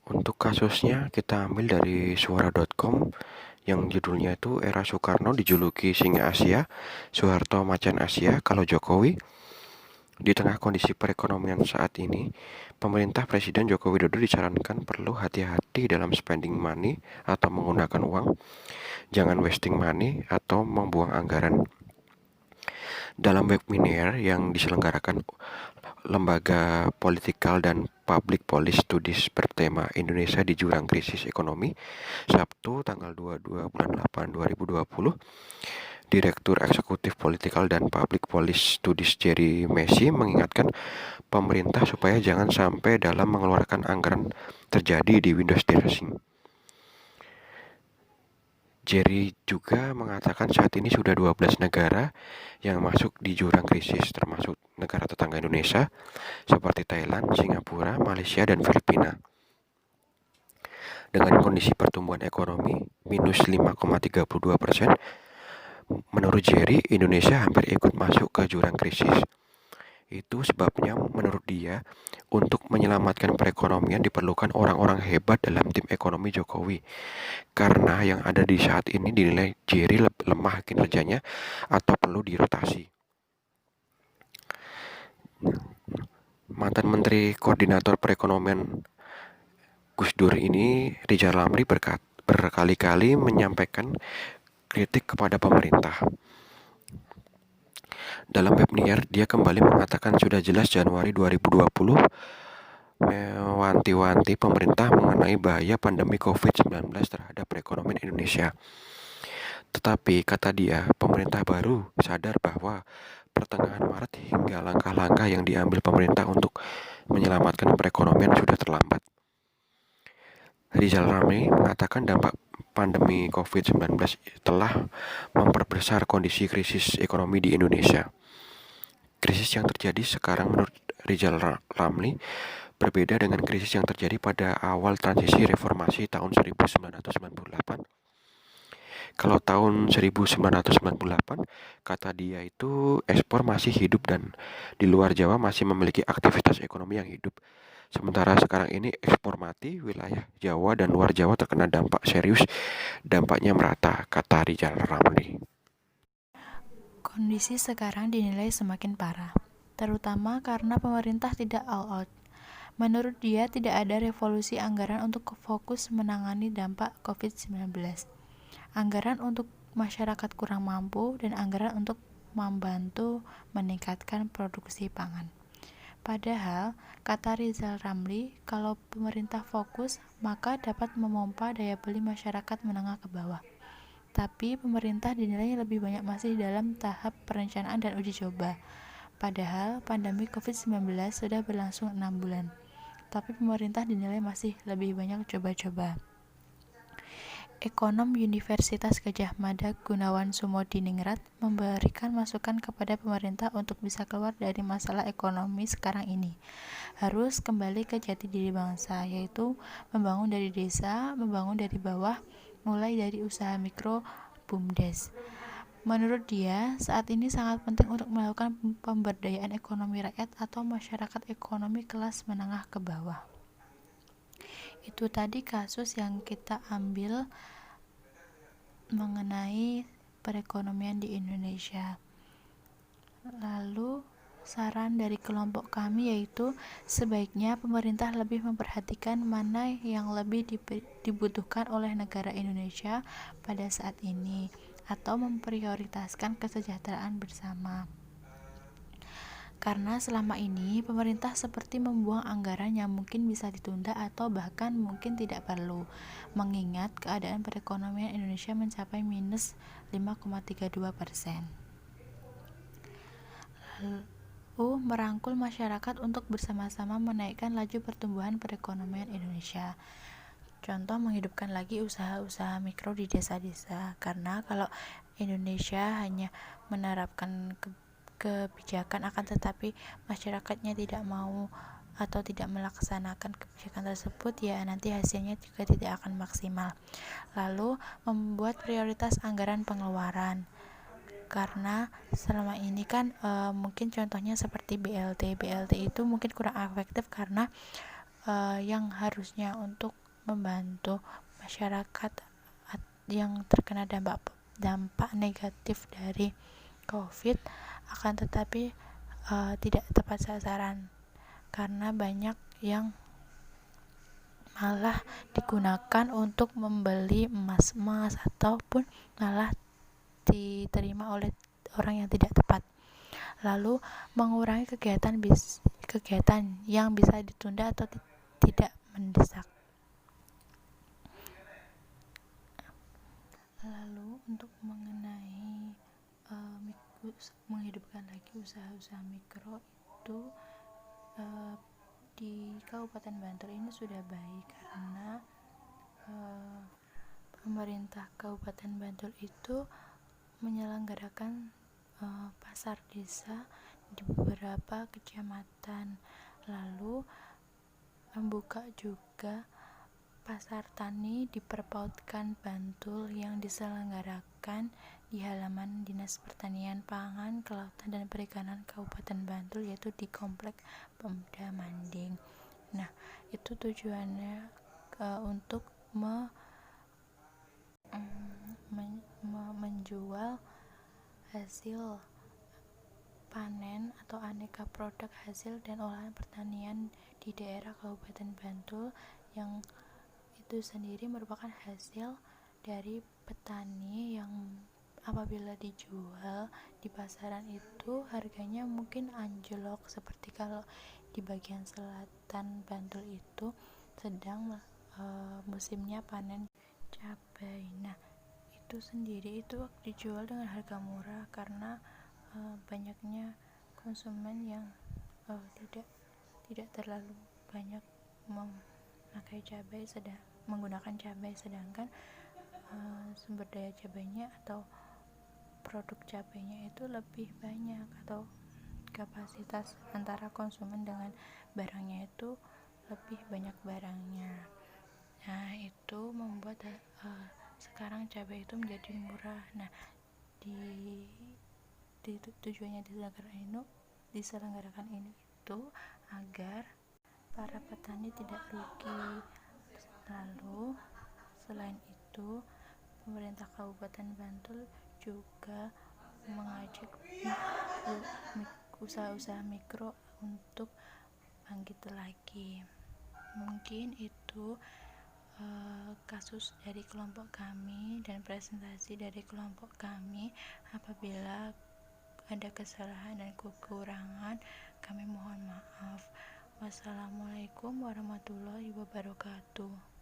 Untuk kasusnya kita ambil dari suara.com yang judulnya itu Era Soekarno dijuluki Singa Asia, Soeharto Macan Asia, kalau Jokowi. Di tengah kondisi perekonomian saat ini, pemerintah Presiden Joko Widodo disarankan perlu hati-hati dalam spending money atau menggunakan uang, jangan wasting money atau membuang anggaran. Dalam webinar yang diselenggarakan Lembaga Political dan Public Policy Studies bertema Indonesia di Jurang Krisis Ekonomi, Sabtu tanggal 22 bulan 8 2020, Direktur Eksekutif Political dan Public Policy Studies Jerry Messi mengingatkan pemerintah supaya jangan sampai dalam mengeluarkan anggaran terjadi di Windows dressing. Jerry juga mengatakan saat ini sudah 12 negara yang masuk di jurang krisis, termasuk negara tetangga Indonesia seperti Thailand, Singapura, Malaysia, dan Filipina. Dengan kondisi pertumbuhan ekonomi minus 5,32%, menurut Jerry, Indonesia hampir ikut masuk ke jurang krisis. Itu sebabnya menurut dia, untuk menyelamatkan perekonomian diperlukan orang-orang hebat dalam tim ekonomi Jokowi. Karena yang ada di saat ini dinilai Jerry lemah kinerjanya atau perlu dirotasi. Mantan Menteri Koordinator Perekonomian Gus Dur ini, Rizal Ramli, berkali-kali menyampaikan kritik kepada pemerintah. Dalam webinar, dia kembali mengatakan sudah jelas Januari 2020 mewanti-wanti pemerintah mengenai bahaya pandemi COVID-19 terhadap perekonomian Indonesia. Tetapi, kata dia, pemerintah baru sadar bahwa pertengahan Maret hingga langkah-langkah yang diambil pemerintah untuk menyelamatkan perekonomian sudah terlambat. Rizal Ramli mengatakan dampak pandemi COVID-19 telah memperbesar kondisi krisis ekonomi di Indonesia. Krisis yang terjadi sekarang menurut Rizal Ramli berbeda dengan krisis yang terjadi pada awal transisi reformasi tahun 1998. Kalau tahun 1998, kata dia itu ekspor masih hidup dan di luar Jawa masih memiliki aktivitas ekonomi yang hidup. Sementara sekarang ini ekspor mati, wilayah Jawa dan luar Jawa terkena dampak serius, dampaknya merata, kata Rizal Ramli. Kondisi sekarang dinilai semakin parah, terutama karena pemerintah tidak all out. Menurut dia, tidak ada revolusi anggaran untuk fokus menangani dampak COVID-19. Anggaran untuk masyarakat kurang mampu dan anggaran untuk membantu meningkatkan produksi pangan. Padahal, kata Rizal Ramli, kalau pemerintah fokus, maka dapat memompa daya beli masyarakat menengah ke bawah. Tapi pemerintah dinilai lebih banyak masih dalam tahap perencanaan dan uji coba. Padahal pandemi COVID-19 sudah berlangsung 6 bulan. Tapi pemerintah dinilai masih lebih banyak coba-coba. Ekonom Universitas Gadjah Mada Gunawan Sumodiningrat memberikan masukan kepada pemerintah untuk bisa keluar dari masalah ekonomi sekarang ini. Harus kembali ke jati diri bangsa, yaitu membangun dari desa, membangun dari bawah, mulai dari usaha mikro, BUMDes. Menurut dia, saat ini sangat penting untuk melakukan pemberdayaan ekonomi rakyat atau masyarakat ekonomi kelas menengah ke bawah. Itu tadi kasus yang kita ambil mengenai perekonomian di Indonesia. Lalu saran dari kelompok kami yaitu sebaiknya pemerintah lebih memperhatikan mana yang lebih dibutuhkan oleh negara Indonesia pada saat ini atau memprioritaskan kesejahteraan bersama. Karena selama ini pemerintah seperti membuang anggaran yang mungkin bisa ditunda atau bahkan mungkin tidak perlu, mengingat keadaan perekonomian Indonesia mencapai minus 5,32%. Lalu merangkul masyarakat untuk bersama-sama menaikkan laju pertumbuhan perekonomian Indonesia. Contoh, menghidupkan lagi usaha-usaha mikro di desa-desa. Karena kalau Indonesia hanya menerapkan kebijakan akan tetapi masyarakatnya tidak mau atau tidak melaksanakan kebijakan tersebut, ya nanti hasilnya juga tidak akan maksimal. Lalu membuat prioritas anggaran pengeluaran. Karena selama ini kan mungkin contohnya seperti BLT itu mungkin kurang efektif karena yang harusnya untuk membantu masyarakat yang terkena dampak negatif dari COVID, akan tetapi tidak tepat sasaran karena banyak yang malah digunakan untuk membeli emas ataupun malah diterima oleh orang yang tidak tepat, lalu mengurangi kegiatan yang bisa ditunda atau tidak mendesak. Lalu untuk mengenai menghidupkan lagi usaha-usaha mikro itu di Kabupaten Bantul ini sudah baik karena pemerintah Kabupaten Bantul itu menyelenggarakan pasar desa di beberapa kecamatan, lalu membuka juga pasar tani di Perpautkan Bantul yang diselenggarakan di halaman Dinas Pertanian, Pangan, Kelautan, dan Perikanan Kabupaten Bantul, yaitu di Komplek Pemda Manding. Nah, itu tujuannya untuk menjual hasil panen atau aneka produk hasil dan olahan pertanian di daerah Kabupaten Bantul, yang itu sendiri merupakan hasil dari petani yang apabila dijual di pasaran itu harganya mungkin anjlok, seperti kalau di bagian selatan Bantul itu sedang musimnya panen cabai. Nah, itu sendiri itu dijual dengan harga murah karena banyaknya konsumen yang tidak terlalu banyak memakai cabai, menggunakan cabai, sedangkan sumber daya cabainya atau produk cabainya itu lebih banyak, atau kapasitas antara konsumen dengan barangnya itu lebih banyak barangnya. Nah, itu membuat sekarang cabai itu menjadi murah. Nah, tujuannya diselenggarakan ini itu agar para petani tidak rugi. Lalu selain itu pemerintah Kabupaten Bantul juga mengajak usaha-usaha mikro untuk bangkit lagi. Mungkin itu kasus dari kelompok kami dan presentasi dari kelompok kami. Apabila ada kesalahan dan kekurangan, kami mohon maaf. Wassalamualaikum warahmatullahi wabarakatuh.